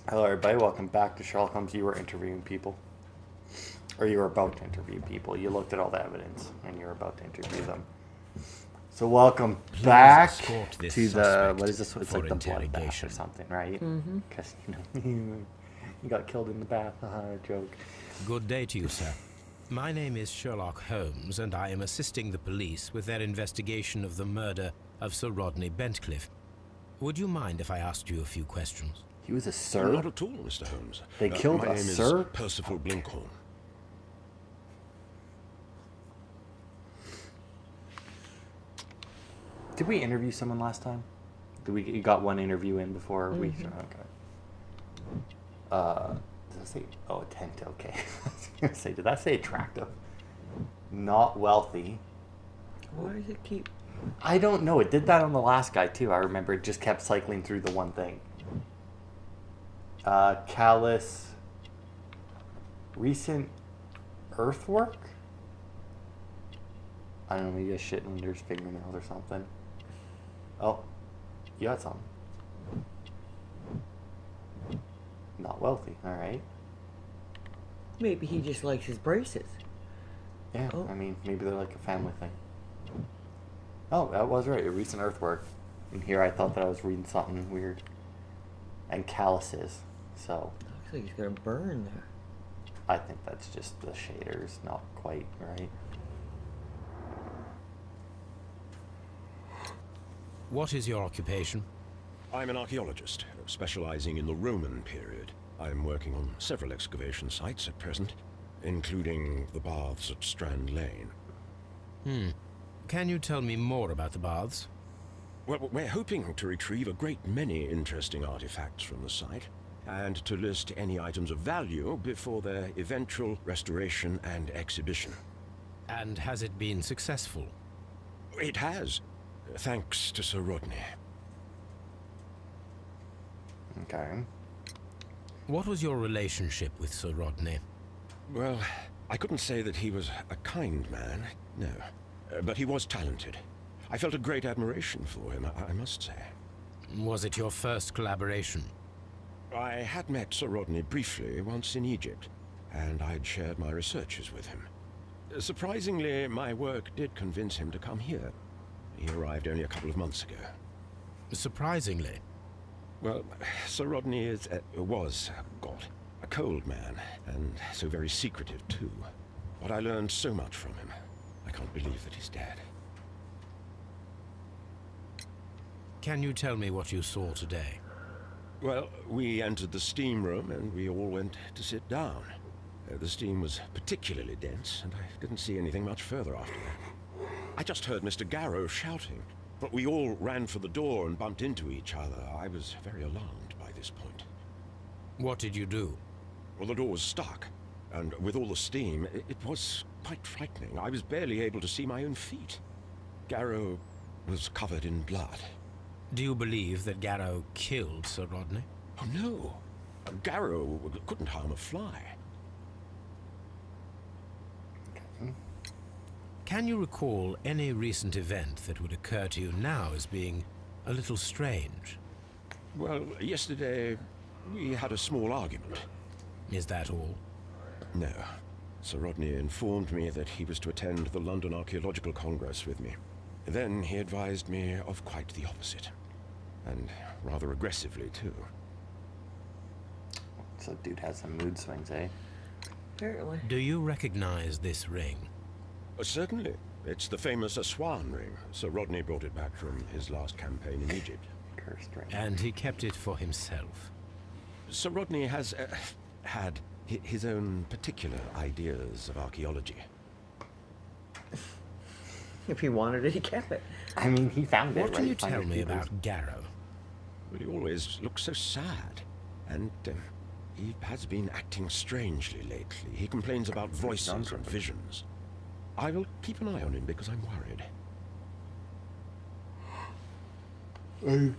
Hello, everybody. Welcome back to Sherlock Holmes. You were interviewing people, or you were about to interview people. You looked at all the evidence, and you were about to interview them. So, welcome back to the what is this? It's like the bloodbath or something, right? Because you got killed in the bath. Joke. Good day to you, sir. My name is Sherlock Holmes, and I am assisting the police with their investigation of the murder of Sir Rodney Bentcliffe. Would you mind if I asked you a few questions? He was a sir? Not at all, Mr. Holmes. They killed my a name sir? is Percival Blinkhorn. Did we interview someone last time? You got one interview in before we? Okay. Did I say? Oh, attempt. Okay. I was gonna say, did that say attractive? Not wealthy. Why does it keep? I don't know. It did that on the last guy too. I remember it just kept cycling through the one thing. Callous. Recent earthwork? I don't know, maybe a shit under his fingernails or something. Oh, you got something. Not wealthy, alright. Maybe he just likes his braces. Yeah, Oh. I mean, maybe they're like a family thing. Oh, that was right, a recent earthwork. And here I thought that I was reading something weird. And calluses, so Looks like he's gonna burn there. I think that's just the shaders, not quite right. What is your occupation? I'm an archaeologist, specializing in the Roman period. I'm working on several excavation sites at present, including the baths at Strand Lane. Can you tell me more about the baths? Well, we're hoping to retrieve a great many interesting artifacts from the site, and to list any items of value before their eventual restoration and exhibition. And has it been successful? It has, thanks to Sir Rodney. Okay. What was your relationship with Sir Rodney? Well, I couldn't say that he was a kind man, no. But he was talented. I felt a great admiration for him, I must say. Was it your first collaboration? I had met Sir Rodney briefly once in Egypt, and I'd shared my researches with him. Surprisingly, my work did convince him to come here. He arrived only a couple of months ago. Surprisingly. Well, Sir Rodney was a cold man, and so very secretive too. But I learned so much from him. I can't believe that he's dead. Can you tell me what you saw today? Well, we entered the steam room and we all went to sit down. The steam was particularly dense, and I didn't see anything much further after that. I just heard Mr. Garrow shouting, but we all ran for the door and bumped into each other. I was very alarmed by this point. What did you do? Well, the door was stuck, and with all the steam, it was quite frightening. I was barely able to see my own feet. Garrow was covered in blood. Do you believe that Garrow killed Sir Rodney? Oh, no. Garrow couldn't harm a fly. Can you recall any recent event that would occur to you now as being a little strange? Well, yesterday, we had a small argument. Is that all? No. Sir Rodney informed me that he was to attend the London Archaeological Congress with me. Then he advised me of quite the opposite. And rather aggressively, too. So dude has some mood swings, eh? Apparently. Do you recognize this ring? Certainly. It's the famous Aswan ring. Sir Rodney brought it back from his last campaign in Egypt. Cursed ring. And he kept it for himself. Sir Rodney has had his own particular ideas of archaeology. If he wanted it, he kept it. I mean, he found it, What right? can you Find tell your me keepers. about Garrow? But he always looks so sad. And he has been acting strangely lately. He complains about voices and visions. I will keep an eye on him because I'm worried.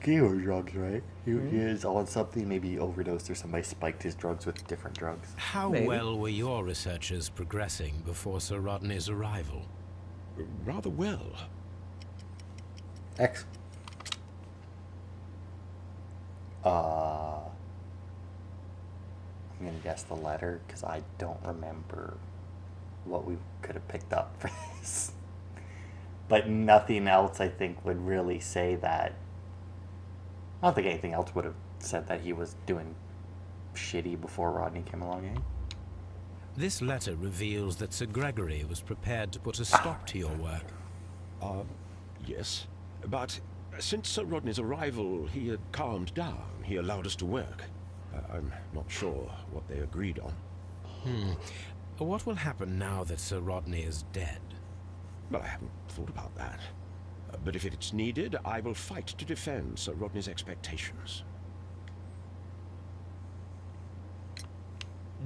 He was drugs, right? He is on something. Maybe he overdosed or somebody spiked his drugs with different drugs. How Maybe. well were your researches progressing before Sir Rodney's arrival? Rather well. X. I'm gonna guess the letter because I don't remember what we could have picked up for this. But nothing else, I think, would really say that. I don't think anything else would have said that he was doing shitty before Rodney came along, eh? This letter reveals that Sir Gregory was prepared to put a stop to your work. Yes. But since Sir Rodney's arrival, he had calmed down. He allowed us to work. I'm not sure what they agreed on. What will happen now that Sir Rodney is dead? Well, I haven't thought about that. But if it's needed, I will fight to defend Sir Rodney's expectations.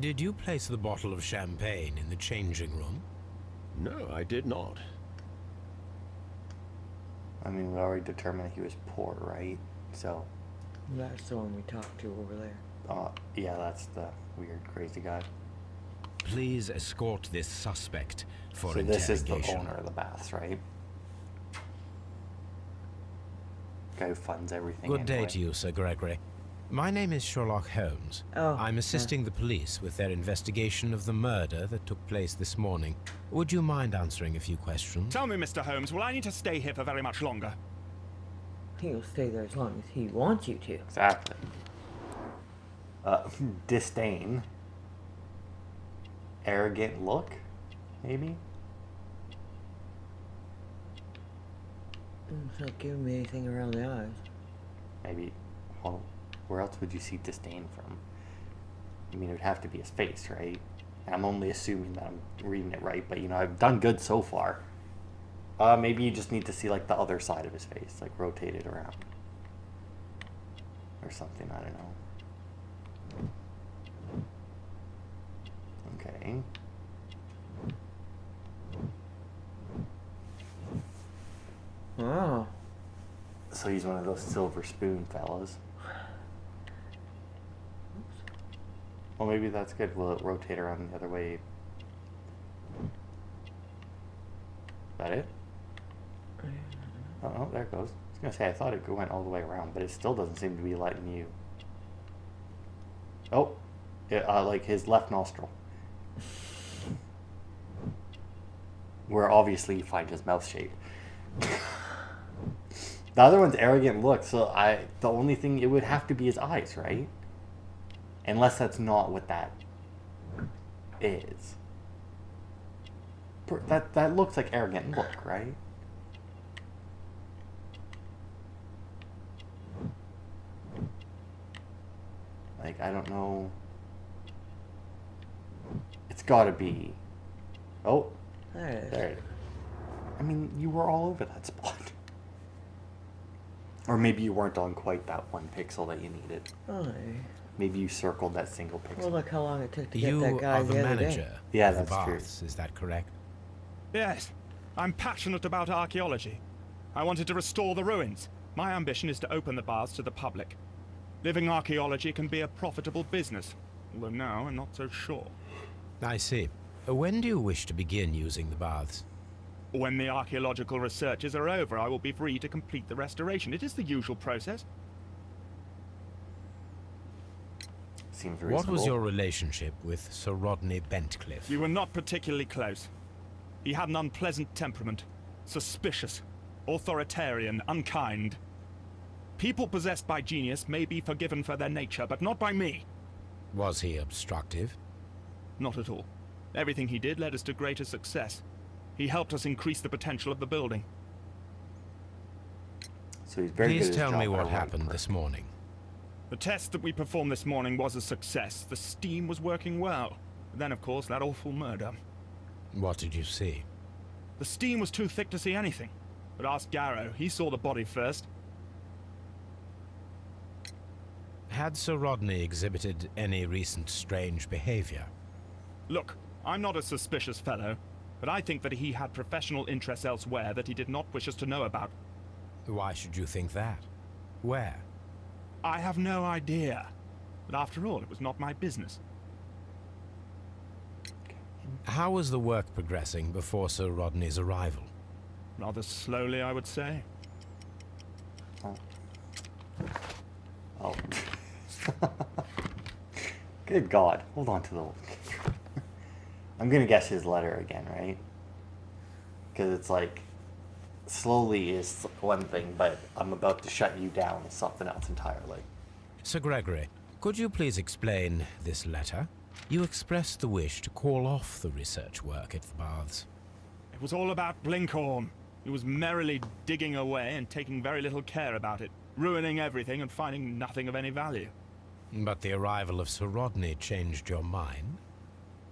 Did you place the bottle of champagne in the changing room? No, I did not. I mean, we already determined that he was poor, right? So, That's the one we talked to over there. yeah, that's the weird, crazy guy. Please escort this suspect for So this is the interrogation. owner of the baths, right? Guy who funds everything. Good day anyway. to you, Sir Gregory. My name is Sherlock Holmes. Oh, I'm assisting the police with their investigation of the murder that took place this morning. Would you mind answering a few questions? Tell me, Mr. Holmes, will I need to stay here for very much longer? He'll stay there as long as he wants you to. Exactly. Disdain. Arrogant look, maybe? It's not giving me anything around the eyes. Maybe. Well, where else would you see disdain from? I mean, it would have to be his face, right? And I'm only assuming that I'm reading it right, but, you know, I've done good so far. Maybe you just need to see, like, the other side of his face, like, rotate it around. Or something, I don't know. Okay. Oh. So he's one of those silver spoon fellas. Well, maybe that's good. Will it rotate around the other way? Is that it? Oh, there it goes. I was going to say, I thought it went all the way around, but it still doesn't seem to be letting you... Oh, like his left nostril. Where obviously you find his mouth shape. The other one's arrogant look, so the only thing, it would have to be his eyes, right? Unless that's not what that is. That looks like arrogant look, right? Like, I don't know. It's gotta be. Oh, There it is. there it is. I mean, you were all over that spot. Or maybe you weren't on quite that one pixel that you needed. Oh. Maybe you circled that single pixel. Well, look how long it took to get You that guy are the the other manager day. Yeah, of the that's true. baths, is that correct? Yes. I'm passionate about archaeology. I wanted to restore the ruins. My ambition is to open the baths to the public. Living archaeology can be a profitable business, although now I'm not so sure. I see. When do you wish to begin using the baths? When the archaeological researches are over, I will be free to complete the restoration. It is the usual process. Seems reasonable. What was your relationship with Sir Rodney Bentcliffe? We were not particularly close. He had an unpleasant temperament, suspicious, authoritarian, unkind. People possessed by genius may be forgiven for their nature, but not by me. Was he obstructive? Not at all. Everything he did led us to greater success. He helped us increase the potential of the building. So he's very good Please at his tell me job, what I like happened her. this morning. The test that we performed this morning was a success. The steam was working well. Then, of course, that awful murder. What did you see? The steam was too thick to see anything. But ask Garrow. He saw the body first. Had Sir Rodney exhibited any recent strange behavior? Look, I'm not a suspicious fellow, but I think that he had professional interests elsewhere that he did not wish us to know about. Why should you think that? Where? I have no idea. But after all, it was not my business. How was the work progressing before Sir Rodney's arrival? Rather slowly, I would say. Oh. Good God. Hold on to the... I'm going to guess his letter again, right? Because it's like, slowly is one thing, but I'm about to shut you down is something else entirely. Sir Gregory, could you please explain this letter? You expressed the wish to call off the research work at the baths. It was all about Blinkhorn. He was merrily digging away and taking very little care about it, ruining everything and finding nothing of any value. But the arrival of Sir Rodney changed your mind?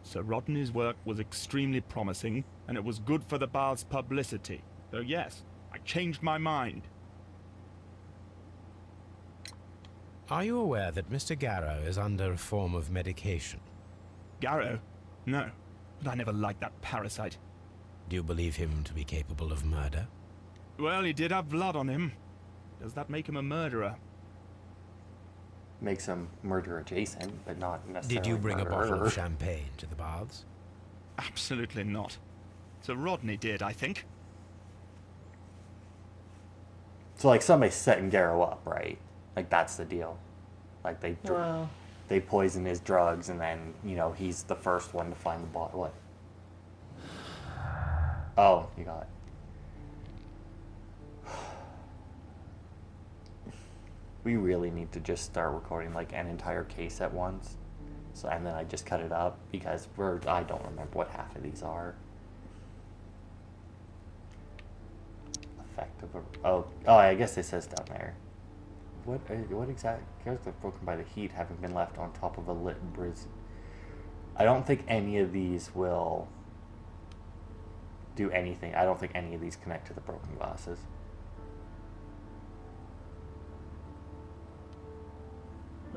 Sir Rodney's work was extremely promising, and it was good for the bath's publicity. So yes, I changed my mind. Are you aware that Mr. Garrow is under a form of medication? Garrow? No, but I never liked that parasite. Do you believe him to be capable of murder? Well, he did have blood on him. Does that make him a murderer? Makes him murder adjacent, but not necessarily Did you bring a bottle murderer. of champagne to the baths? Absolutely not. Sir Rodney did, I think. So like somebody's setting Garrow up, right? Like that's the deal. Like Well, they poison his drugs, and then he's the first one to find the bottle. What? Oh, you got it. We really need to just start recording like an entire case at once. So and then I just cut it up because I don't remember what half of these are. Effective. Oh, I guess it says down there. What exact character broken by the heat having been left on top of a lit briz? I don't think any of these will do anything. I don't think any of these connect to the broken glasses.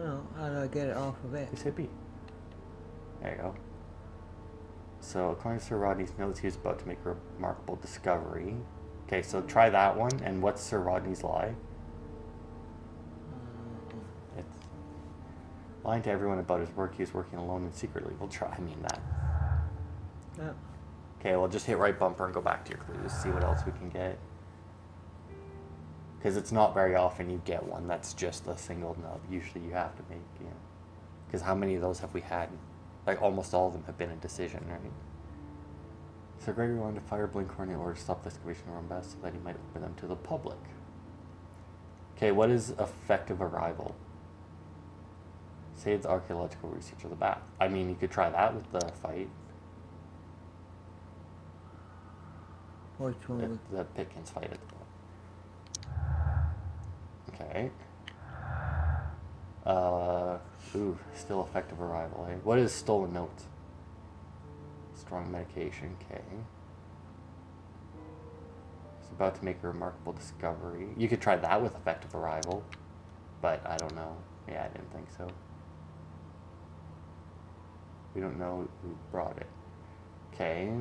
well, how do I get it off of it? Just hit B. There you go. So, according to Sir Rodney's notes, he was about to make a remarkable discovery. Okay, so try that one. And what's Sir Rodney's lie? It's lying to everyone about his work. He was working alone and secretly. We'll try. I mean that. Yeah. Okay, well, just hit right bumper and go back to your clues. See what else we can get. Because it's not very often you get one that's just a single nub. Usually you have to make, Because how many of those have we had? Like, almost all of them have been a decision, right? Sir Gregory wanted to fire Blinkhorn in order to stop the excavation around Best so that he might open them to the public. Okay, what is effective arrival? Say it's archaeological research of the bath. I mean, you could try that with the fight. Which one? The Pitkins fight at the moment. Okay. Still effective arrival, eh? What is stolen notes? Strong medication, okay. He's about to make a remarkable discovery. You could try that with effective arrival, but I don't know. Yeah, I didn't think so. We don't know who brought it. Okay.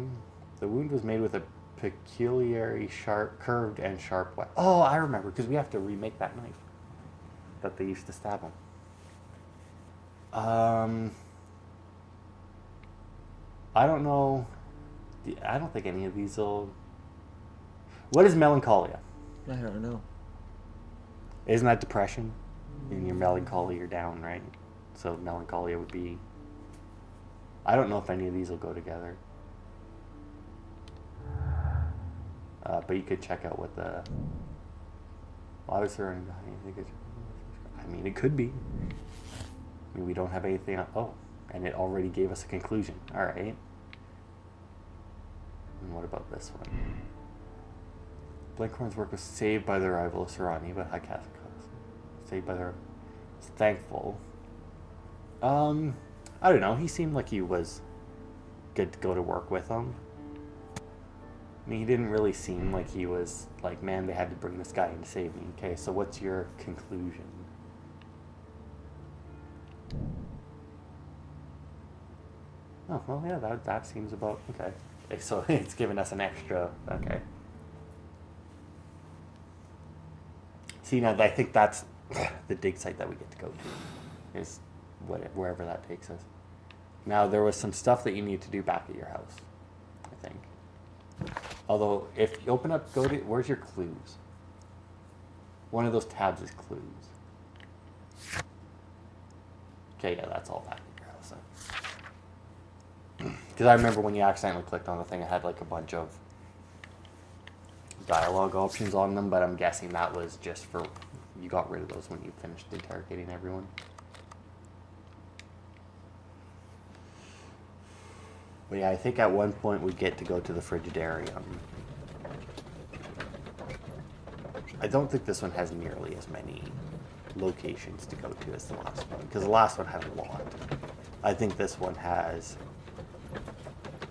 The wound was made with a peculiarly curved and sharp weapon. Oh, I remember, because we have to remake that knife that they used to stab him. I don't know. I don't think any of these will... What is melancholia? I don't know. Isn't that depression? In your melancholy, you're down, right? So melancholia would be... I don't know if any of these will go together. But you could check out what the... Why was there anything? I mean, it could be. I mean, we don't have anything... Oh, and it already gave us a conclusion. All right. And what about this one? Blinkhorn's work was saved by the arrival of Sir Rodney, but high castle cost. Saved by their... Thankful. I don't know. He seemed like he was good to go to work with him. I mean, he didn't really seem like he was like, man, they had to bring this guy in to save me. Okay, so what's your conclusion? Oh, well, yeah, that seems about... Okay. So it's giving us an extra... Okay. See, now I think that's the dig site that we get to go to. Is wherever that takes us. Now, there was some stuff that you need to do back at your house, I think. Although, if you open up, where's your clues? One of those tabs is clues. Okay, yeah, that's all back at your house. was it? Because I remember when you accidentally clicked on the thing, it had like a bunch of dialogue options on them, but I'm guessing that was just for, you got rid of those when you finished interrogating everyone. But yeah, I think at one point we get to go to the Frigidarium. I don't think this one has nearly as many locations to go to as the last one, because the last one had a lot. I think this one has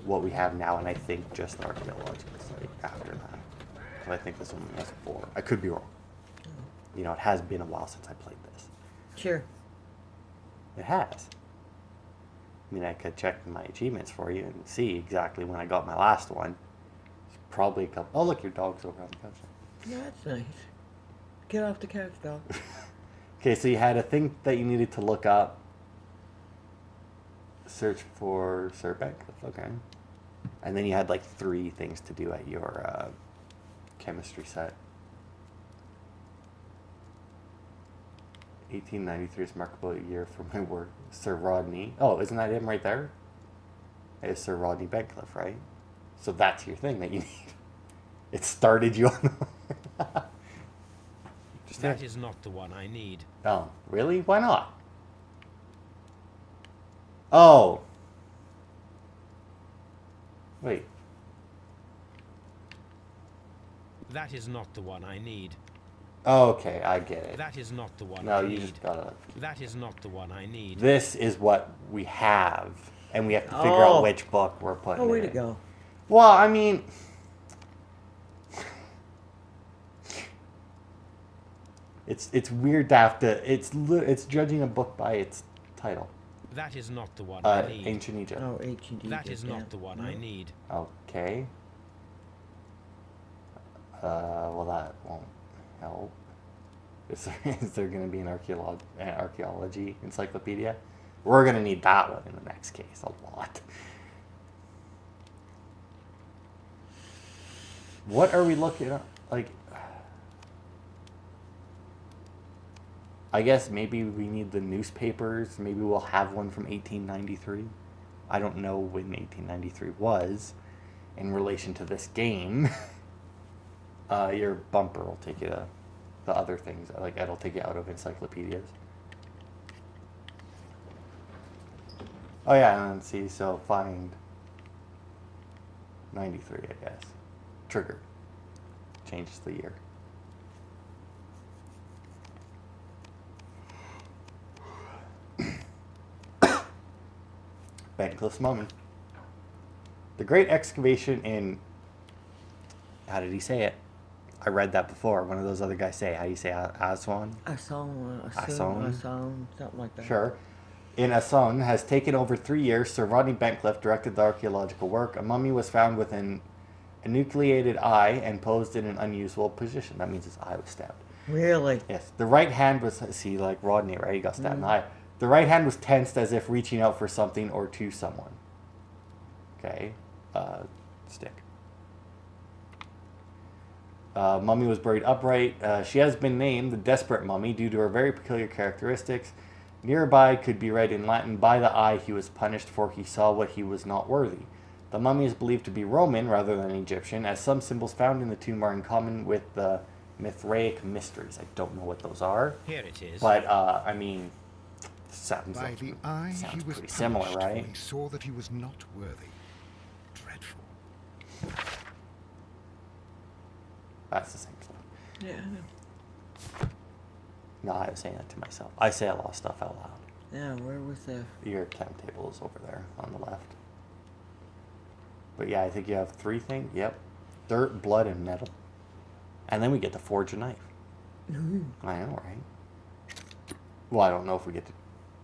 what we have now, and I think just the archaeological site after that. So I think this one has 4. I could be wrong. You know, it has been a while since I played this. Sure. It has. I mean, I could check my achievements for you and see exactly when I got my last one. It's probably a couple. Oh, look, your dog's over on the couch. Yeah, that's nice. Get off the couch, dog. Okay, so you had a thing that you needed to look up. Search for Sir Beckcliffe, okay. And then you had like 3 things to do at your chemistry set. 1893 is a remarkable year for my work. Sir Rodney. Oh, isn't that him right there? It's Sir Rodney Beckcliffe, right? So that's your thing that you need. It started you on the... That is not the one I need. Oh, really? Why not? Oh. Wait. That is not the one I need. Okay, I get it. That is not the one No, I you need. just gotta... That is not the one I need. This is what we have, and we have to figure out which book we're putting in. Oh, way to go. Well, I mean... It's weird to have to... It's judging a book by its title. That is not the one I need. Ancient Egypt. Oh, H&D. That is not the one I need. Okay. Well, that won't help. Is there going to be an archaeology encyclopedia? We're going to need that one in the next case a lot. What are we looking at? Like, I guess maybe we need the newspapers. Maybe we'll have one from 1893. I don't know when 1893 was in relation to this game. Your bumper will take you to the other things. Like, it'll take you out of encyclopedias. Oh yeah, and see, so find 93, I guess. Trigger. Changes the year. Beckcliffe's Mummy. The great excavation in... How did he say it? I read that before. One of those other guys say. How do you say Aswan? Aswan, something like that. Sure. In Aswan has taken over 3 years. Sir Rodney Beckcliffe directed the archaeological work. A mummy was found with an enucleated eye and posed in an unusual position. That means his eye was stabbed. Really? Yes. The right hand was... See, like Rodney, right? He got stabbed in the eye. The right hand was tensed as if reaching out for something or to someone. Okay. Stick. Mummy was buried upright. She has been named the Desperate Mummy due to her very peculiar characteristics. Nearby could be read in Latin, by the eye he was punished, for he saw what he was not worthy. The mummy is believed to be Roman rather than Egyptian, as some symbols found in the tomb are in common with the Mithraic mysteries. I don't know what those are. Here it is. But, I mean... Sounds By the eye he was pretty similar, punished, right? for he saw that he was not worthy. Dreadful. That's the same stuff. Yeah, I know. No, I was saying that to myself. I say a lot of stuff out loud. Yeah, where was the... Your timetable is over there on the left. But yeah, I think you have 3 things. Yep. Dirt, blood, and metal. And then we get to forge a knife. I know, right? Well, I don't know if we get to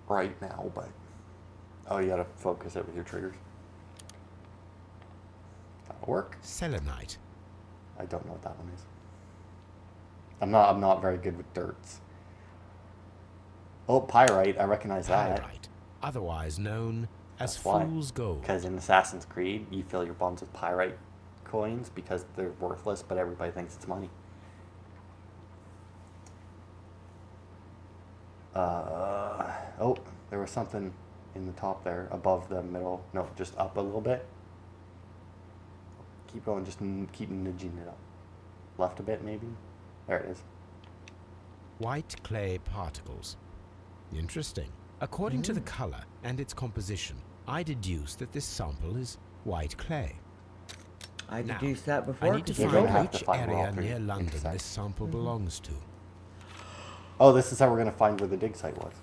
right now, but... Oh, you gotta focus it with your triggers. That'll work. Selenite. I don't know what that one is. I'm not very good with dirts. Oh, pyrite. I recognize that. Pyrite, otherwise known as That's why. fool's gold. Because in Assassin's Creed, you fill your bombs with pyrite coins because they're worthless, but everybody thinks it's money. Oh, there was something in the top there, above the middle. No, just up a little bit. Keep going, just keep nudging it up. Left a bit, maybe? There it is. White clay particles. Interesting. According to the color and its composition, I deduce that this sample is white clay. I Now, deduced that before. I need to You're find gonna have to which find where all area three near London intersect. this sample belongs to. Oh, this is how we're going to find where the dig site was.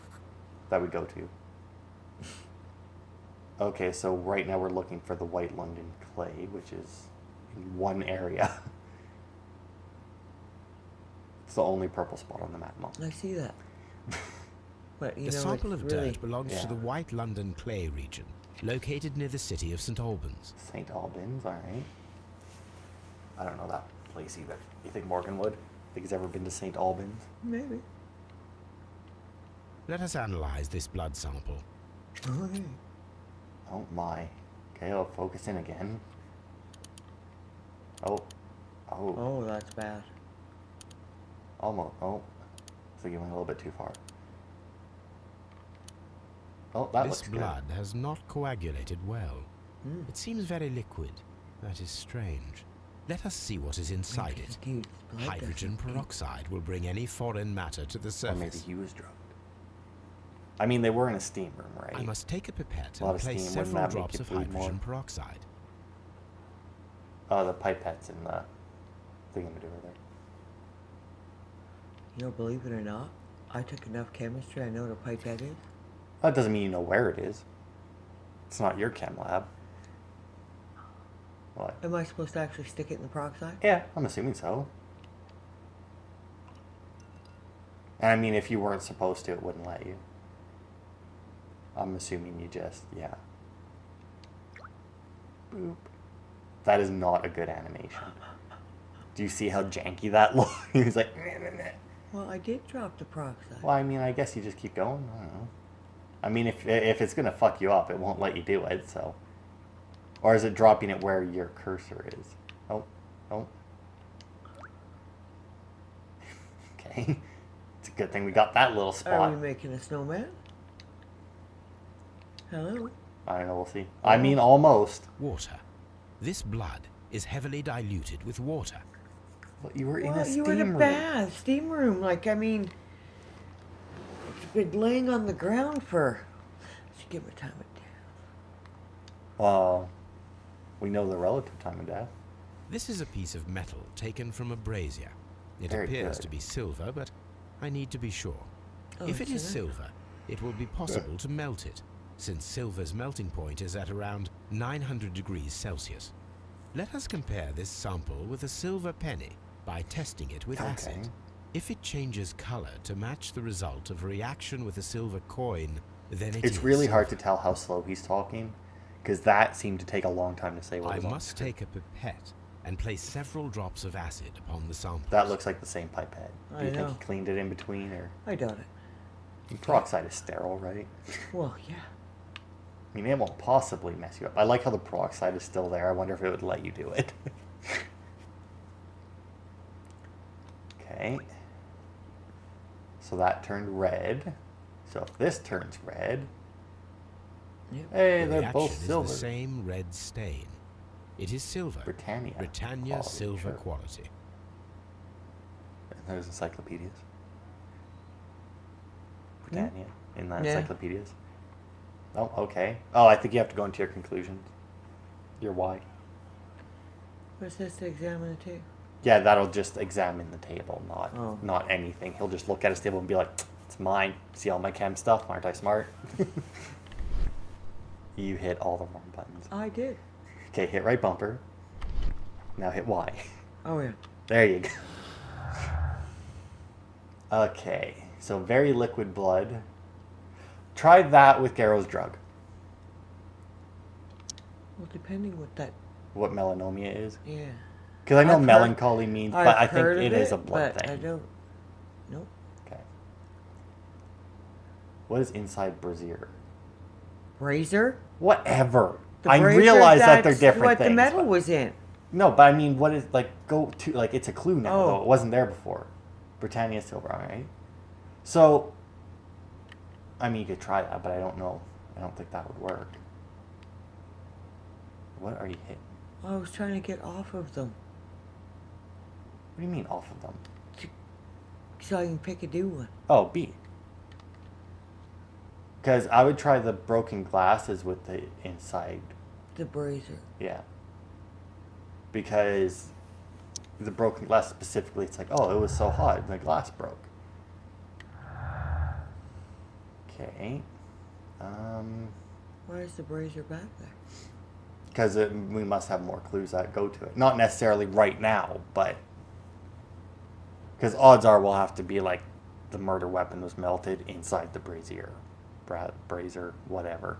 That we go to. Okay, so right now we're looking for the white London clay, which is in one area. It's the only purple spot on the map, Mom. I see that. But you The know, sample it's of really, dirt belongs to the white London clay region, located near the city of St. Albans. St. Albans, alright. I don't know that place either. You think Morgan would? Think he's ever been to St. Albans? maybe. Let us analyze this blood sample. Okay. Oh my. Okay, I'll focus in again. Oh. Oh. Oh, that's bad. Almost. Oh. So you went a little bit too far. Oh, that This looks good. blood has not coagulated well. Mm. It seems very liquid. That is strange. Let us see what is inside it. Dude, blood Hydrogen doesn't- peroxide will bring any foreign matter to the Or maybe surface. he was drugged. I mean, they were in a steam room, right? I must take a pipette A lot and of place steam, wouldn't several that make drops you of bleed more? hydrogen peroxide. Oh, the pipette's in the thingamajigger there. You know, believe it or not, I took enough chemistry. I know what a pipette is. That doesn't mean you know where it is. It's not your chem lab. What? Am I supposed to actually stick it in the peroxide? Yeah, I'm assuming so. And I mean, if you weren't supposed to, it wouldn't let you. I'm assuming you just, yeah. Boop. That is not a good animation. Do you see how janky that looks? He was like, meh, meh, meh. Well, I did drop the peroxide. Well, I mean, I guess you just keep going. I don't know. I mean, if it's gonna fuck you up, it won't let you do it. So, or is it dropping it where your cursor is? Oh, oh. Okay, it's a good thing we got that little Are spot. we making a snowman? Hello? I don't know. We'll see. I mean, almost. Water. This blood is heavily diluted with water. But you were in Well, a steam you were in a room. bath, steam room. Like, I mean, it's been laying on the ground for. Should give it time of death. Well, we know the relative time of death. This is a piece of metal taken from a brazier. It Very appears good. to be silver, but I need to be sure. Oh, If it it's is silver. silver, it will be possible to melt it, since silver's melting point is at around 900 degrees Celsius. Let us compare this sample with a silver penny by testing it with Okay. acid. If it changes color to match the result of a reaction with a silver coin, then it It's is really hard to silver. tell how slow he's talking, because that seemed to take a long time to say what I was on must screen. take a pipette and place several drops of acid upon the sample. That looks like the same pipette. Do I you think know. he cleaned it in between, or I doubt it. peroxide is sterile, right? Well, yeah. I mean, it won't possibly mess you up. I like how the peroxide is still there. I wonder if it would let you do it. Okay. So that turned red. So if this turns red, Yep. hey, The they're reaction both is silver. the same red stain. It is silver. Britannia. Britannia quality, silver sure. quality. And there's encyclopedias. Britannia in the Yeah. encyclopedias. Oh, okay. Oh, I think you have to go into your conclusions. Your why. What's this to examine it too? Yeah, that'll just examine the table, not Oh. not anything. He'll just look at his table and be like, "It's mine. See all my chem stuff? Aren't I smart?" You hit all the wrong buttons. I did. Okay, hit right bumper. Now hit Y. Oh, yeah. There you go. Okay, so very liquid blood. Try that with Garrow's drug. Well, depending what that. What melanomia is. Yeah. Because I know I've heard- melancholy means, but I I've think heard it of is a blood but thing. I don't. Nope. Okay. What is inside brazier? Razor? Whatever. The I brazier, realize that they're that's different what things. the metal but- was in. No, but I mean, what is, like, go to, like, it's a clue now, Oh. though. It wasn't there before. Britannia silver, alright? So, I mean, you could try that, but I don't know I don't think that would work. What are you hitting? I was trying to get off of them What do you mean off of them? so I can pick a new one. Oh, B. Because I would try the broken glasses with the inside. The brazier. Yeah. Because the broken glass specifically, it's like, oh, it was so hot, and the glass broke. Okay. Why is the brazier back there? Because we must have more clues that go to it. Not necessarily right now, but... Because odds are we'll have to be like, the murder weapon was melted inside the brazier. Brazier, whatever.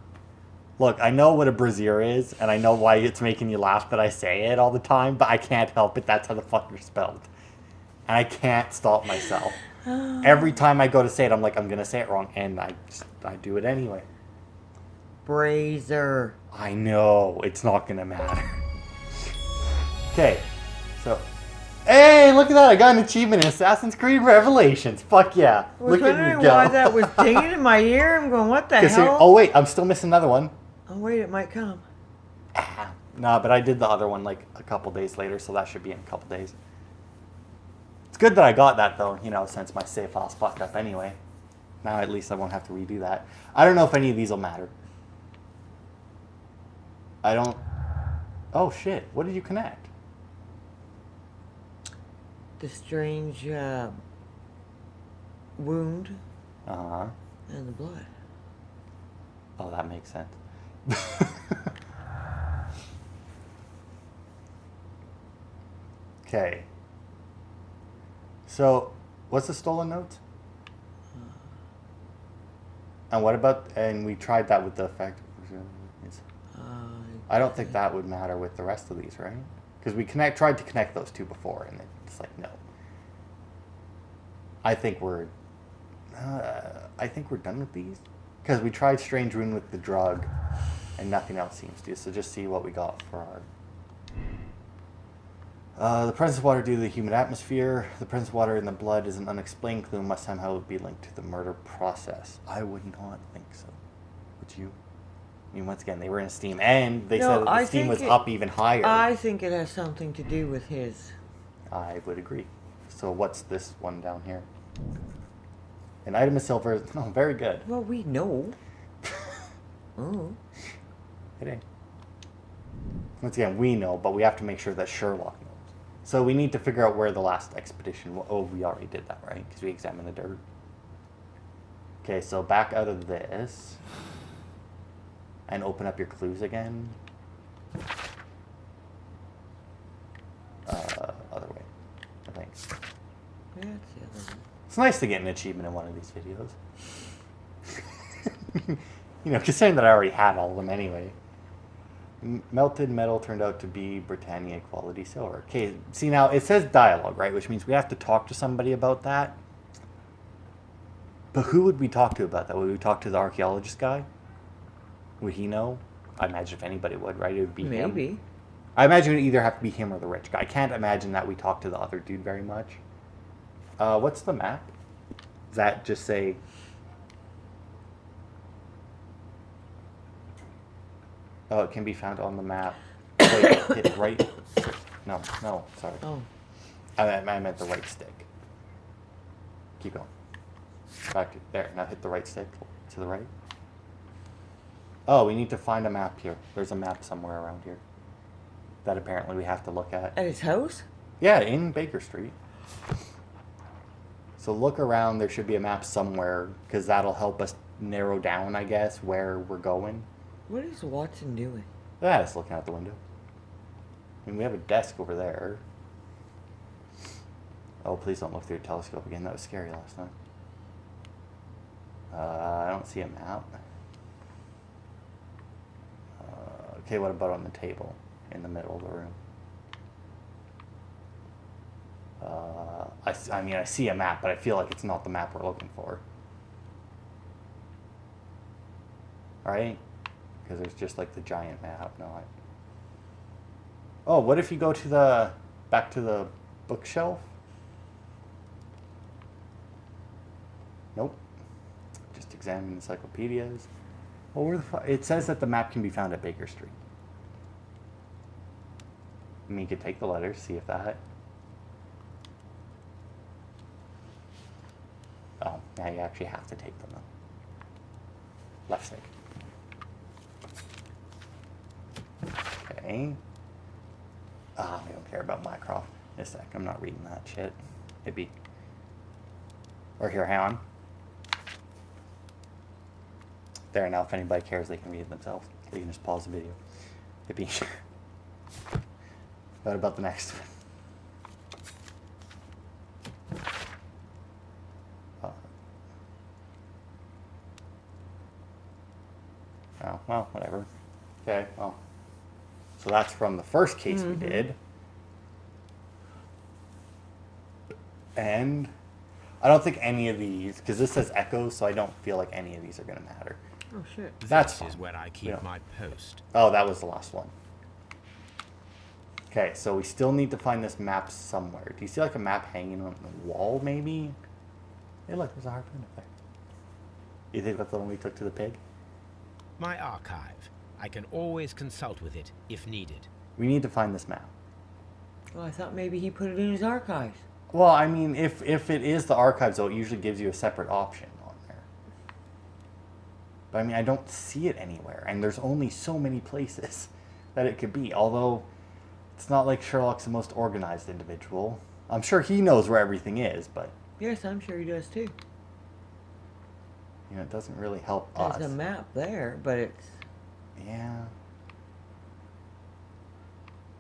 Look, I know what a brazier is, and I know why it's making you laugh that I say it all the time, but I can't help it. That's how the fuck you're spelled. And I can't stop myself. Every time I go to say it, I'm like, I'm going to say it wrong, and I do it anyway. Brazier. I know, it's not going to matter. Okay, so... Hey, look at that, I got an achievement in Assassin's Creed Revelations. Fuck yeah. I was Look at wondering me go. why that was dinging in my ear. I'm going, what the hell? Oh wait, I'm still missing another one. Oh, wait, it might come. Nah, but I did the other one like a couple days later, so that should be in a couple days. It's good that I got that though, you know, since my save file's fucked up anyway. Now at least I won't have to redo that. I don't know if any of these will matter. I don't... Oh shit, what did you connect? The strange wound Uh-huh. and the blood. Oh, that makes sense. Okay. So, what's the stolen notes? And what about, and we tried that with the effect. I don't think that would matter with the rest of these, right? Because we tried to connect those two before, and it's like, no. I think we're done with these. Because we tried Strange Wound with the drug, and nothing else seems to. So just see what we got for our... the presence of water due to the humid atmosphere. The presence of water in the blood is an unexplained clue and must somehow be linked to the murder process. I would not think so. Would you? I mean, once again, they were in Steam, and they said that the Steam was up even higher. I think it has something to do with his. I would agree. So what's this one down here? An item of silver. Oh, very good. Well, we know. Oh. It ain't. Once again, we know, but we have to make sure that Sherlock knows. So we need to figure out where the last expedition was. Oh, we already did that, right? Because we examined the dirt. Okay, so back out of this. And open up your clues again. Other way, I think. Yeah, it's the other one. It's nice to get an achievement in one of these videos. You know, considering that I already had all of them anyway. Melted metal turned out to be Britannia quality silver. Okay, see now, it says dialogue, right? Which means we have to talk to somebody about that. But who would we talk to about that? Would we talk to the archaeologist guy? Would he know? I imagine if anybody would, right? It would be him. Maybe. I imagine it would either have to be him or the rich guy. I can't imagine that we talk to the other dude very much. What's the map? Does that just say... Oh, it can be found on the map. Wait, hit right... No, sorry. Oh. I meant the right stick. Keep going. Back to there. Now hit the right stick to the right. Oh, we need to find a map here. There's a map somewhere around here that apparently we have to look at. At his house? Yeah, in Baker Street. So look around. There should be a map somewhere because that'll help us narrow down, I guess, where we're going. What is Watson doing? Just looking out the window. I mean, we have a desk over there. Oh, please don't look through a telescope again. That was scary last time. I don't see a map. Okay, what about on the table in the middle of the room? I mean, I see a map, but I feel like it's not the map we're looking for. Right? Because there's just like the giant map. No, Oh, what if you go to back to the bookshelf? Nope. Just examine encyclopedias. Well, where the it says that the map can be found at Baker Street. I mean, you could take the letters, see if that... Oh, now you actually have to take them, though. Left stick. Okay. Ah, I don't care about Mycroft. In a sec, I'm not reading that shit. It'd be... Or here, hang on. There, now if anybody cares, they can read it themselves. They can just pause the video. It'd be... What about the next one? Oh, well, whatever. Okay, well. So that's from the first case we did. And I don't think any of these, because this says echoes, so I don't feel like any of these are going to matter. Oh, shit. That's This is fine. where I keep my post. Oh, that was the last one. Okay, so we still need to find this map somewhere. Do you see like a map hanging on the wall, maybe? Hey, look, there's a harpoon up there. You think that's the one we took to the pig? My archive. I can always consult with it if needed. We need to find this map. Well, I thought maybe he put it in his archives. Well, I mean, if it is the archives, though, it usually gives you a separate option on there. But I mean, I don't see it anywhere, and there's only so many places that it could be. Although, it's not like Sherlock's the most organized individual. I'm sure he knows where everything is, but... Yes, I'm sure he does too. You know, it doesn't really help us. There's a map there, but it's... Yeah.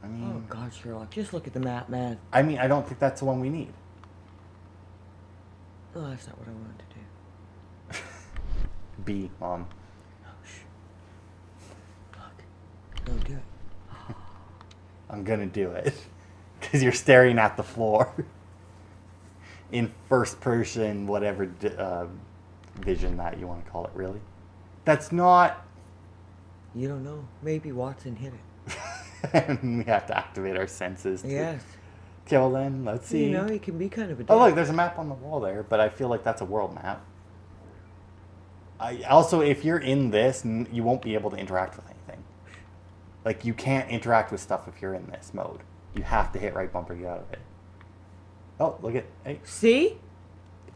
I mean... Oh, God, Sherlock, just look at the map, man. I mean, I don't think that's the one we need. Oh, that's not what I wanted to do. B, Mom. Oh, shh. Look. Don't do it. I'm gonna do it. Because you're staring at the floor. In first person, whatever vision that you want to call it, really. That's not... You don't know. Maybe Watson hit it. And we have to activate our senses. Yes. Okay, well then, let's see. You know, he can be kind of a dick. Oh, look, there's a map on the wall there, but I feel like that's a world map. Also, if you're in this, you won't be able to interact with anything. Like, you can't interact with stuff if you're in this mode. You have to hit right bumper to get out of it. Oh, look at... Hey. See?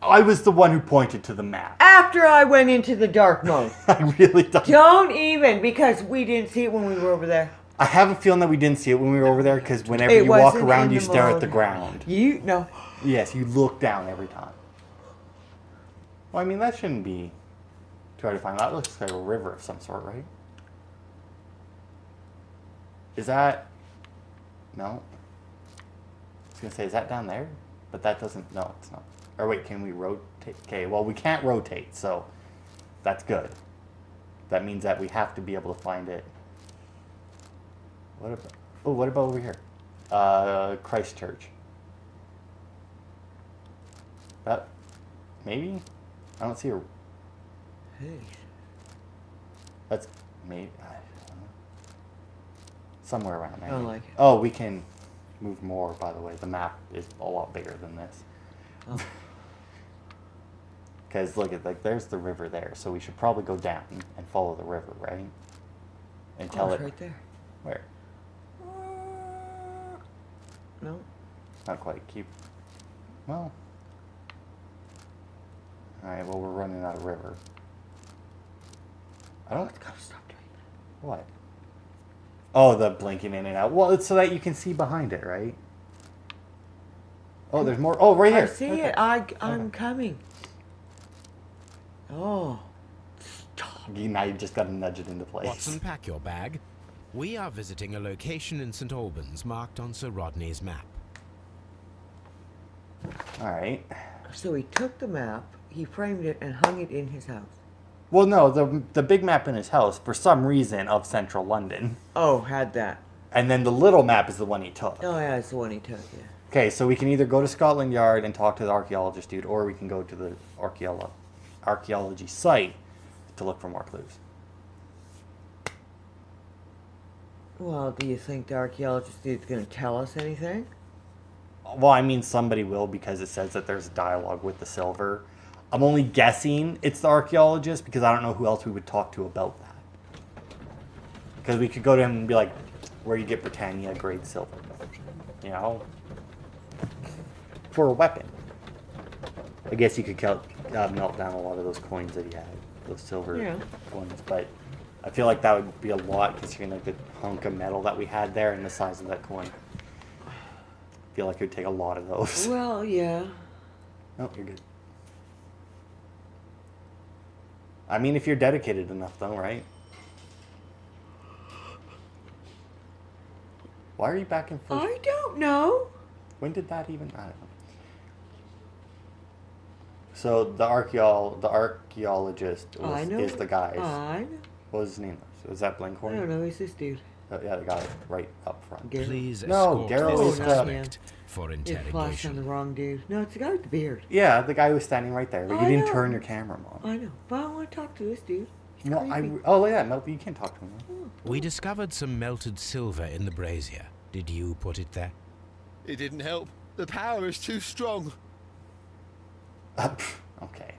I was the one who pointed to the map. After I went into the dark mode. I really don't... Don't even, because we didn't see it when we were over there. I have a feeling that we didn't see it when we were over there, because whenever It you walk wasn't around, in you the stare at mode. the ground. No. Yes, you look down every time. Well, I mean, that shouldn't be too hard to find. That looks like a river of some sort, right? Is that... No. I was going to say, is that down there? But that doesn't... No, it's not. Or wait, can we rotate? Okay, well, we can't rotate, so that's good. That means that we have to be able to find it. What about... Oh, what about over here? Christchurch. That... Maybe? I don't see a... Hey. That's... Maybe... I don't know. Somewhere around there. I don't like it. Oh, we can move more, by the way. The map is a lot bigger than this. Oh. Because look at, like, there's the river there, so we should probably go down and follow the river, right? And tell It's it... right there. Where? No. Not quite. Keep... Well... Alright, well, we're running out of river. I don't... Gotta stop doing that. What? Oh, the blinking in and out. Well, it's so that you can see behind it, right? Oh, there's more. Oh, right here. I see Okay. it. I'm coming. Oh. Stop. Now you just got to nudge it into place. Watson, pack your bag. We are visiting a location in St. Albans marked on Sir Rodney's map. All right. So he took the map, he framed it, and hung it in his house. Well, no, the big map in his house, for some reason, of central London. Oh, had that. And then the little map is the one he took. Oh, yeah, it's the one he took, yeah. Okay, so we can either go to Scotland Yard and talk to the archaeologist dude, or we can go to the archaeology site to look for more clues. Well, do you think the archaeologist dude's going to tell us anything? Well, I mean, somebody will, because it says that there's a dialogue with the silver. I'm only guessing it's the archaeologist because I don't know who else we would talk to about that. Because we could go to him and be like, where you get Britannia grade silver. You know? For a weapon. I guess you could melt down a lot of those coins that he had. Those silver coins. But I feel like that would be a lot considering like the hunk of metal that we had there and the size of that coin. I feel like it would take a lot of those. Well, yeah. Oh, you're good. I mean, if you're dedicated enough, though, right? Why are you back in first? I don't know. When did that even? I don't know. So the archaeologist is the guy. I know. What was his name? Was that I Blinkhorn? don't know. He's this dude. Yeah, the guy right up front. Please No, escort Darryl this is the- suspect for It flashed on interrogation. the wrong dude. No, it's the guy with the beard. Yeah, the guy who was standing right there. But you I didn't know. turn your camera on. I know. But I want to talk to this dude. He's No, creepy. no, you can't talk to him. We discovered some melted silver in the brazier. Did you put it there? It didn't help. The power is too strong. Okay.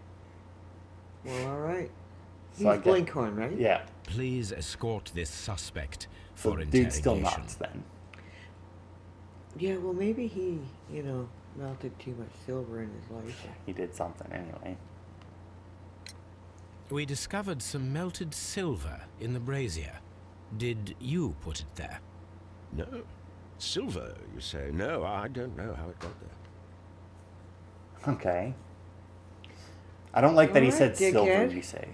Well, all right. He's So I get- Blinkhorn, right? Yeah. Please escort this suspect for The interrogation. dude's still nuts then. Yeah, well, maybe he, melted too much silver in his life. He did something anyway. We discovered some melted silver in the brazier. Did you put it there? No. Silver, you say? No, I don't know how it got there. Okay. I don't like that he Alright, said silver, dickhead. you say.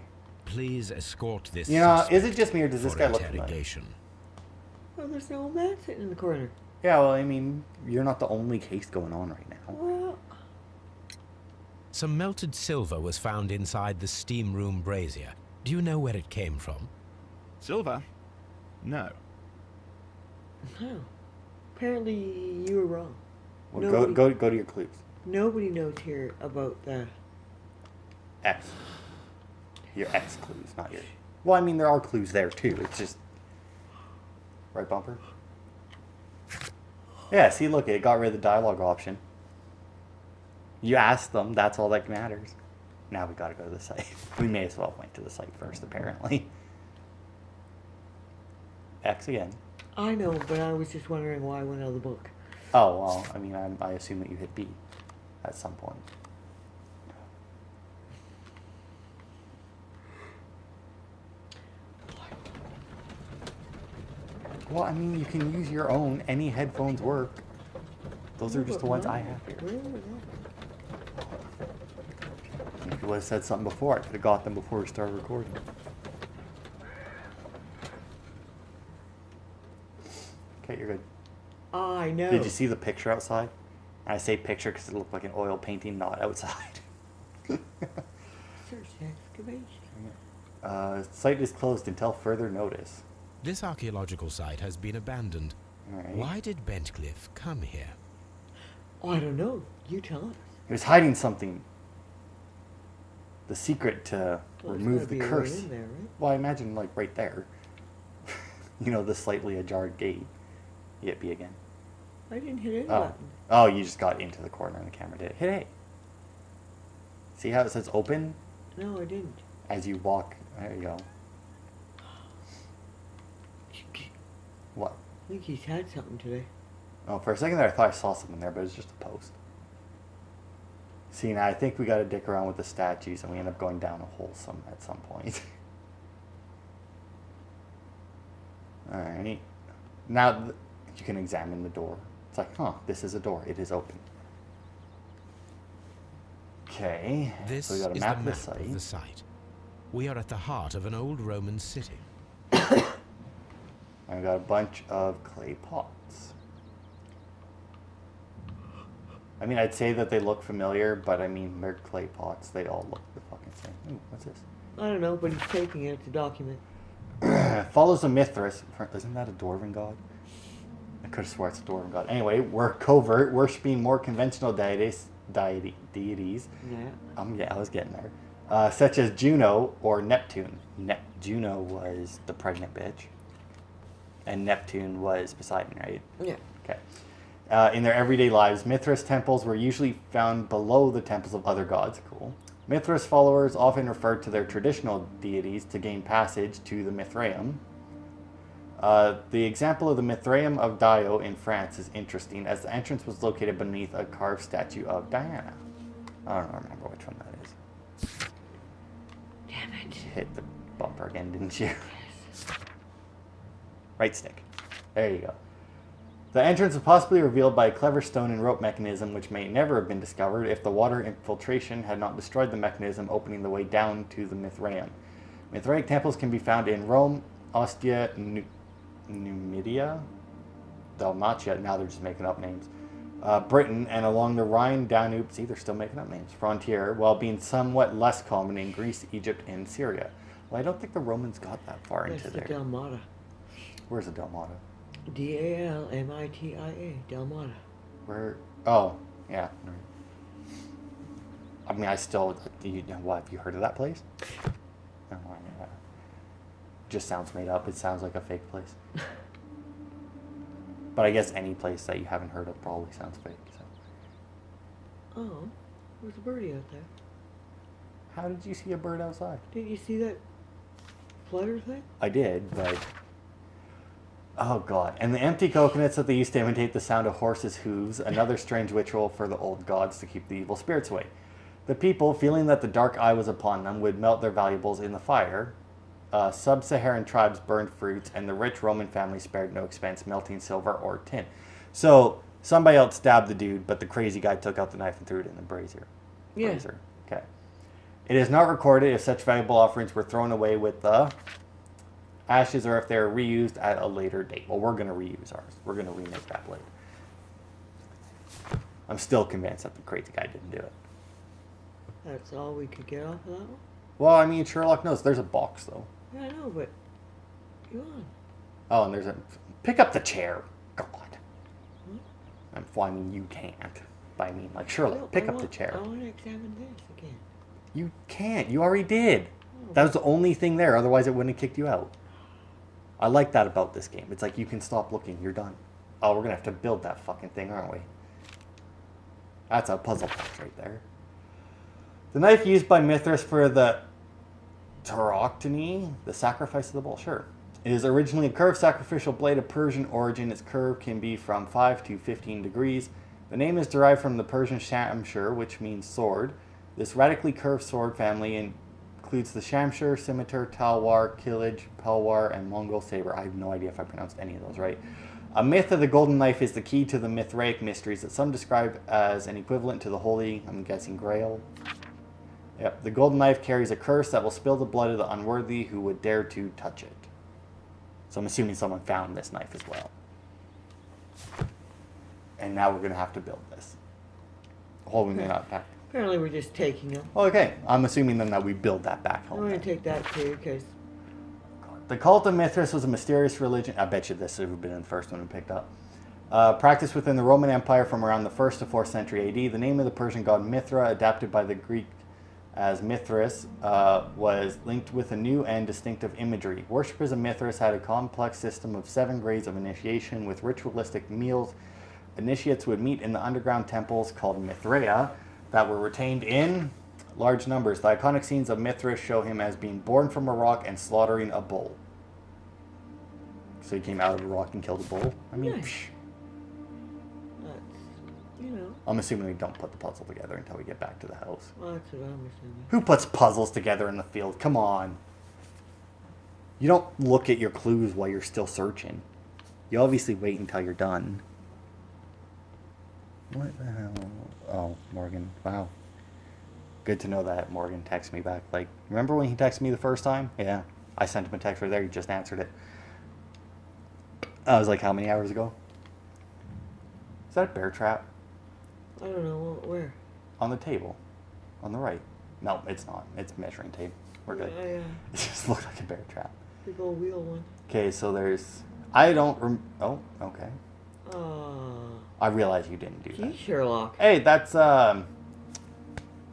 Please escort this You know, suspect is it just me or does this for guy look familiar? interrogation. Well, there's no man sitting in the corner. Yeah, well, I mean, you're not the only case going on right now. Well, Some melted silver was found inside the steam room brazier. Do you know where it came from? Silver? No. no. Apparently, you were wrong. Well, Nobody- go to your clues. Nobody knows here about that. X. Your X clues, not your... Well, I mean, there are clues there, too. It's just... Right, Bumper? Yeah, see, look, it got rid of the dialogue option. You asked them, that's all that matters. Now we gotta go to the site. We may as well went to the site first, apparently. X again. I know, but I was just wondering why I went out of the book. Oh, well, I mean, I assume that you hit B at some point. Well, I mean, you can use your own. Any headphones work. Those are just the ones I have here. If you would have said something before, I could have got them before we started recording. Okay, you're good. I know. Did you see the picture outside? And I say picture because it looked like an oil painting, not outside. Search excavation. Site is closed until further notice. This archaeological site has been abandoned. All right. Why did Bentcliffe come here? Oh, I don't know. You tell us. He was hiding something. The secret to Well, there's remove gotta the be a way curse. in there, right? Well, I imagine like right there. You know, the slightly ajar gate. You hit B again. I didn't hit any Oh. button. Oh, you just got into the corner and the camera did it. Hit A. See how it says open No, I didn't. as you walk? There you go. What? I think he's had something today. Oh, for a second there I thought I saw something there, but it's just a post. See, now I think we got to dick around with the statues and we end up going down a hole at some point. Alright. Now you can examine the door. It's like, huh, this is a door. It is open. Okay. This So we got a is map the of map the site. of the site. We are at the heart of an old Roman city. And we got a bunch of clay pots. I mean, I'd say that they look familiar, but I mean, they're clay pots. They all look the fucking same. Ooh, what's this? I don't know, but he's taking it. It's a document. Follows a Mithras. Isn't that a Dwarven god? I could have swore it's a Dwarven god. Anyway, we're covert, worshipping more conventional deities. Yeah. Yeah, I was getting there. Such as Juno or Neptune. Juno was the pregnant bitch. And Neptune was Poseidon, right? Yeah. Okay. In their everyday lives, Mithras temples were usually found below the temples of other gods. Cool. Mithras followers often referred to their traditional deities to gain passage to the Mithraeum. The example of the Mithraeum of Dio in France is interesting, as the entrance was located beneath a carved statue of Diana. I don't remember which one that is. Damn it. Hit the bumper again, didn't you? Right stick. There you go. The entrance was possibly revealed by a clever stone and rope mechanism which may never have been discovered if the water infiltration had not destroyed the mechanism opening the way down to the Mithraeum. Mithraic temples can be found in Rome, Ostia, Numidia, Dalmatia, now they're just making up names, Britain, and along the Rhine, Danube, see, they're still making up names, frontier, while being somewhat less common in Greece, Egypt, and Syria. Well, I don't think the Romans got that far That's into the there. Dalmata. Where's the Dalmata? Dalmitia, Dalmata. Where? Oh, yeah. I mean, I still. What, have you heard of that place? No, just sounds made up. It sounds like a fake place. But I guess any place that you haven't heard of probably sounds fake. So. Oh, there's a birdie out there. How did you see a bird outside? Didn't you see that flutter thing? I did, but. Oh god. And the empty coconuts that they used to imitate the sound of horses' hooves, another strange ritual for the old gods to keep the evil spirits away. The people, feeling that the dark eye was upon them, would melt their valuables in the fire. Sub-Saharan tribes burned fruits, and the rich Roman family spared no expense melting silver or tin. So, somebody else stabbed the dude, but the crazy guy took out the knife and threw it in the brazier. Yeah. Brazier. Okay. It is not recorded if such valuable offerings were thrown away with the ashes or if they are reused at a later date. Well, we're going to reuse ours. We're going to remake that blade. I'm still convinced that the crazy guy didn't do it. That's all we could get off of that one? Well, I mean, Sherlock knows. There's a box, though. Yeah, I know, but... Go on. Oh, and there's a... Pick up the chair. God. Well, I mean, you can't. But I mean, like, Sherlock, pick up the chair. I want to examine this again. You can't. You already did. That was the only thing there. Otherwise, it wouldn't have kicked you out. I like that about this game. It's like you can stop looking. You're done. Oh, we're going to have to build that fucking thing, aren't we? That's a puzzle box right there. The knife used by Mithras for the Tauroctony, the sacrifice of the bull. Sure. It is originally a curved sacrificial blade of Persian origin. Its curve can be from 5 to 15 degrees. The name is derived from the Persian shamshir, which means sword. This radically curved sword family includes the shamshir, scimitar, talwar, kilij, pelwar, and Mongol saber. I have no idea if I pronounced any of those right. A myth of the golden knife is the key to the Mithraic mysteries that some describe as an equivalent to the holy, I'm guessing, Grail. Yep, the golden knife carries a curse that will spill the blood of the unworthy who would dare to touch it. So I'm assuming someone found this knife as well. And now we're going to have to build this. Oh, we may not have. Apparently we're just taking them. Okay, I'm assuming then that we build that back I'm home. going then. to take that too, because... The cult of Mithras was a mysterious religion. I bet you this would have been in the first one we picked up. Practiced within the Roman Empire from around the 1st to 4th century AD. The name of the Persian god Mithra, adapted by the Greek as Mithras, was linked with a new and distinctive imagery. Worshippers of Mithras had a complex system of 7 grades of initiation with ritualistic meals. Initiates would meet in the underground temples called Mithraea that were retained in large numbers. The iconic scenes of Mithras show him as being born from a rock and slaughtering a bull. So he came out of a rock and killed a bull? I mean, Nice. psh. That's, you know, I'm assuming we don't put the puzzle together until we get back to the house. well, that's what I'm assuming. Who puts puzzles together in the field? Come on. You don't look at your clues while you're still searching. You obviously wait until you're done. What the hell? Oh, Morgan. Wow. Good to know that Morgan texted me back. Like, remember when he texted me the first time? Yeah. I sent him a text right there. He just answered it. I was like, how many hours ago? Is that a bear trap? I don't know, where? On the table. On the right. No, it's not. It's measuring tape. We're good. Yeah, It just looked like a bear trap. big old wheel one. Okay, so there's... I don't oh, okay. I realize you didn't do that. Gee, Sherlock. Hey, that's,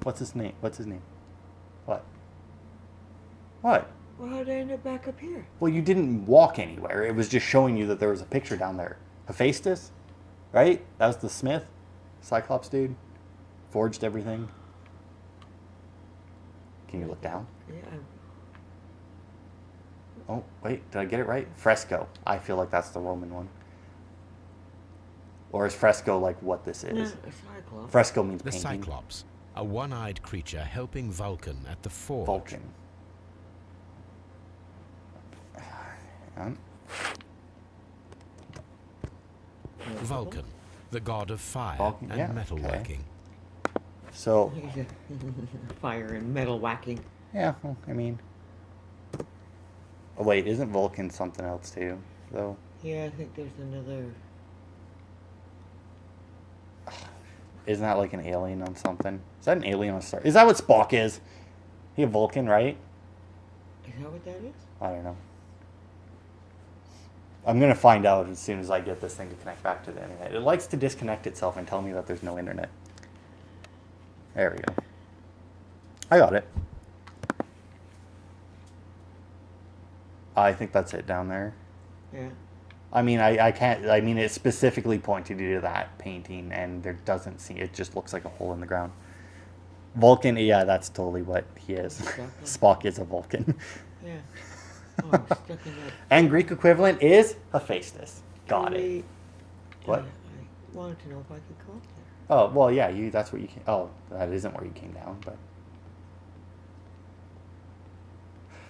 what's his name? What? What? Well, how'd I end up back up here? Well, you didn't walk anywhere. It was just showing you that there was a picture down there. Hephaestus? Right? That was the smith? Cyclops dude? Forged everything? Can you look down? Yeah. Oh, wait, did I get it right? Fresco. I feel like that's the Roman one. Or is fresco like what this is? No, a cyclops. Fresco means The painting. Cyclops, a one-eyed creature helping Vulcan at the forge. Vulcan. Hang on. Vulcan, the god of fire Vulcan, and yeah, metalworking. So, Fire and metal whacking. yeah, well, I mean... Oh, wait, isn't Vulcan something else too, though? Yeah, I think there's another. Isn't that like an alien on something? Is that an alien on Star? Is that what Spock is? He a Vulcan, right? Is that what that is? I don't know. I'm going to find out as soon as I get this thing to connect back to the internet. It likes to disconnect itself and tell me that there's no internet. There we go. I got it. I think that's it down there. Yeah. I mean, I can't, I mean, it specifically pointed you to that painting, and there doesn't seem, it just looks like a hole in the ground. Vulcan, yeah, that's totally what he is. Spock is a Vulcan. Yeah. Oh, I'm stuck in that. And Greek equivalent is Hephaestus. Got it. Wait. What? I wanted to know if I could go up there. Oh, well, yeah, that's where you came, oh, that isn't where you came down, but.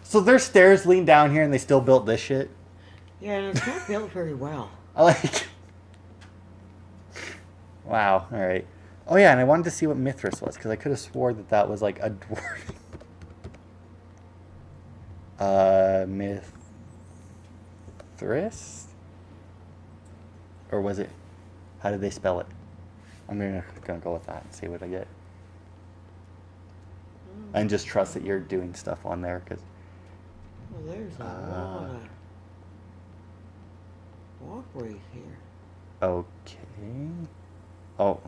So their stairs lean down here and they still built this shit? Yeah, and it's not built very well. I like. Wow, alright. Oh, yeah, and I wanted to see what Mithras was, because I could have swore that that was like a dwarf. Mithras? Or was it? How did they spell it? I'm gonna go with that and see what I get. And just trust that you're doing stuff on there, because. Well, there's a lot of walkways here. Okay. Oh.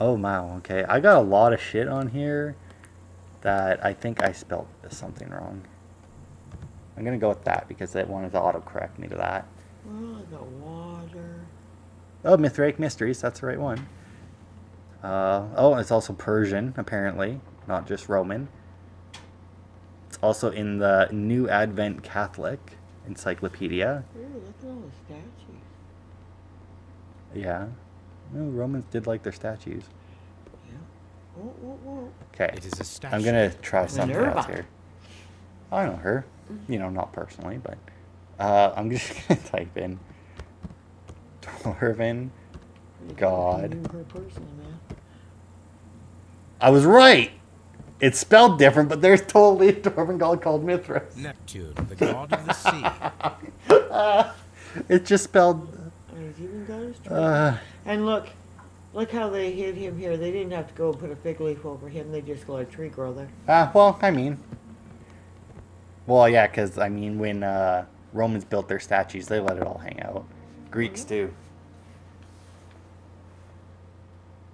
Oh, wow. Okay. I got a lot of shit on here that I think I spelled something wrong. I'm going to go with that because it wanted to autocorrect me to that. Well, I got water. Oh, Mithraic Mysteries. That's the right one. Oh, it's also Persian, apparently. Not just Roman. It's also in the New Advent Catholic Encyclopedia. Ooh, look at all the statues. Yeah. No, Romans did like their statues. Yeah. Whoa, whoa, whoa. Okay. It is a statue. I'm going to try something Minerva. else here. I know her. You know, not personally, but I'm just going to type in Dwarven God. I knew her personally, man. I was right! It's spelled different, but there's totally a Dwarven god called Mithras. Neptune, the god of the sea. It's just spelled... And he's even got his tree. And look how they hid him here. They didn't have to go and put a fig leaf over him. They just let a tree grow there. Well, I mean... Well, yeah, because, I mean, when Romans built their statues, they let it all hang out. Greeks, too.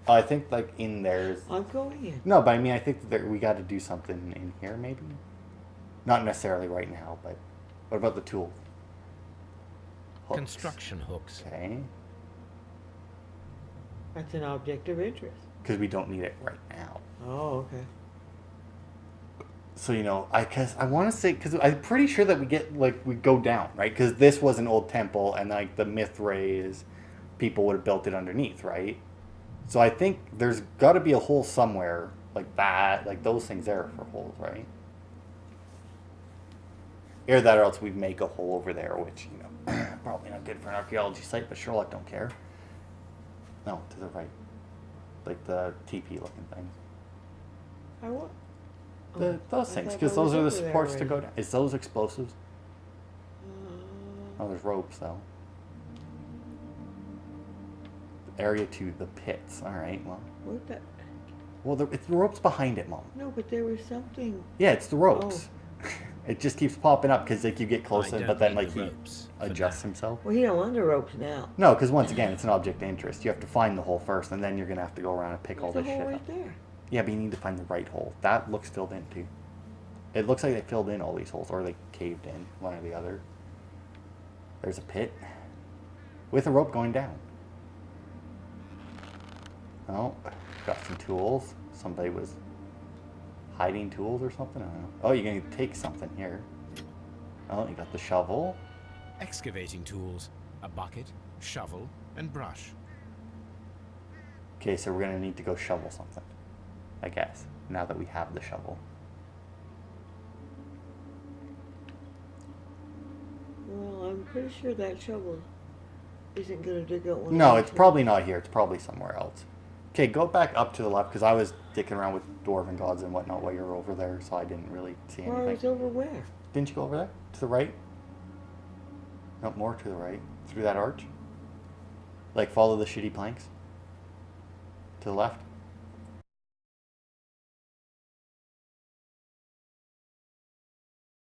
I think, like, in theirs... I'm going in. No, but I mean, I think that we got to do something in here, maybe? Not necessarily right now, but... What about the tool? Hooks. Construction hooks. Okay. That's an object of interest. Because we don't need it right now. Oh, okay. So, you know, I want to say... Because I'm pretty sure that we get, like, we go down, right? Because this was an old temple, and, like, the Mithrae's people would have built it underneath, right? So I think there's got to be a hole somewhere like that, like those things there for holes, right? Either that or else we make a hole over there, which, you know, probably not good for an archaeology site, but Sherlock don't care. No, to the right. Like the TP looking thing. I what? Those I things, thought because that those was are the over there supports to go already. down. Is those explosives? Uh, Oh, there's ropes, though. Area 2, the pits. Alright, well. what the? Well, it's the ropes behind it, Mom. No, but there was something. Yeah, it's the ropes. It just keeps popping up because like you get I closer, don't but then need like the he ropes for adjusts that. himself. Well, he don't want the ropes now. No, because once again, it's an object of interest. You have to find the hole first, and then you're gonna have to go around and pick all There's this a hole shit right up. there. Yeah, but you need to find the right hole. That looks filled in too. It looks like they filled in all these holes, or they caved in, one or the other. There's a pit with a rope going down. Oh, got some tools. Somebody was hiding tools or something. I don't know. Oh, you're gonna take something here. Oh, you got the shovel. Excavating tools. A bucket, shovel, and brush. Okay, so we're gonna need to go shovel something, I guess, now that we have the shovel. Well, I'm pretty sure that shovel isn't gonna dig out one. No, of it's these probably not here. It's probably somewhere else. Okay, go back up to the left, because I was dicking around with dwarven gods and whatnot while you were over there, so I didn't really see ones. Well, I was anything. over where? Didn't you go over there? To the right? No, more to the right. Through that arch? Like, follow the shitty planks? To the left?